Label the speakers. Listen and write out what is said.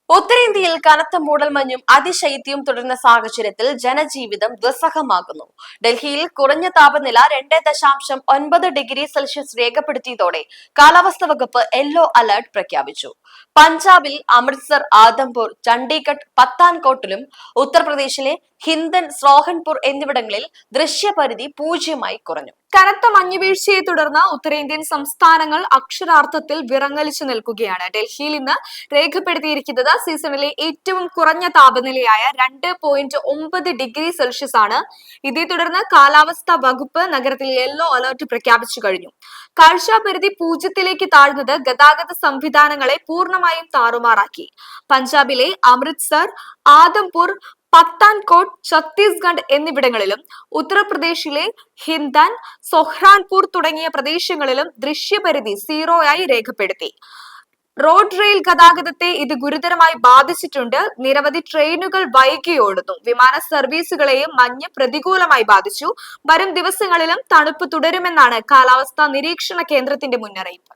Speaker 1: ഉത്തരേന്ത്യയിൽ കനത്ത മൂടൽമഞ്ഞും അതിശൈത്യവും തുടരുന്ന സാഹചര്യത്തിൽ ജനജീവിതം ദുസ്സഹമാകുന്നു. ഡൽഹിയിൽ കുറഞ്ഞ താപനില 2.9 ഡിഗ്രി സെൽഷ്യസ് രേഖപ്പെടുത്തിയതോടെ കാലാവസ്ഥാ വകുപ്പ് യെല്ലോ അലർട്ട് പ്രഖ്യാപിച്ചു. പഞ്ചാബിൽ അമൃത്സർ, ആദംപൂർ, ചണ്ഡീഗഡ്, പത്താൻകോട്ടിലും ഉത്തർപ്രദേശിലെ ഹിന്ദൻ, സോഹൻപൂർ എന്നിവിടങ്ങളിൽ ദൃശ്യപരിധി 0 കുറഞ്ഞു.
Speaker 2: കനത്ത മഞ്ഞുവീഴ്ചയെ തുടർന്ന് ഉത്തരേന്ത്യൻ സംസ്ഥാനങ്ങൾ അക്ഷരാർത്ഥത്തിൽ വിറങ്ങലിച്ചു നിൽക്കുകയാണ്. ഡൽഹിയിൽ ഇന്ന് രേഖപ്പെടുത്തിയിരിക്കുന്നത് സീസണിലെ ഏറ്റവും കുറഞ്ഞ താപനിലയായ 2.9 ഡിഗ്രി സെൽഷ്യസ് ആണ്. ഇതേ തുടർന്ന് കാലാവസ്ഥാ വകുപ്പ് നഗരത്തിൽ യെല്ലോ അലർട്ട് പ്രഖ്യാപിച്ചു കഴിഞ്ഞു. കാഴ്ചാപരിധി 0 താഴ്ന്നത് ഗതാഗത സംവിധാനങ്ങളെ പൂർണ്ണമായും താറുമാറാക്കി. പഞ്ചാബിലെ അമൃത്സർ, ആദംപൂർ, പത്താൻകോട്ട്, ഛത്തീസ്ഗഡ് എന്നിവിടങ്ങളിലും ഉത്തർപ്രദേശിലെ ഹിന്ദൻ, സൊഹ്റാൻപൂർ തുടങ്ങിയ പ്രദേശങ്ങളിലും ദൃശ്യപരിധി 0 രേഖപ്പെടുത്തി. റോഡ് റെയിൽ ഗതാഗതത്തെ ഇത് ഗുരുതരമായി ബാധിച്ചിട്ടുണ്ട്. നിരവധി ട്രെയിനുകൾ വൈകി ഓടുന്നു. വിമാന സർവീസുകളെയും മഞ്ഞ് പ്രതികൂലമായി ബാധിച്ചു. വരും ദിവസങ്ങളിലും തണുപ്പ് തുടരുമെന്നാണ് കാലാവസ്ഥാ നിരീക്ഷണ കേന്ദ്രത്തിന്റെ മുന്നറിയിപ്പ്.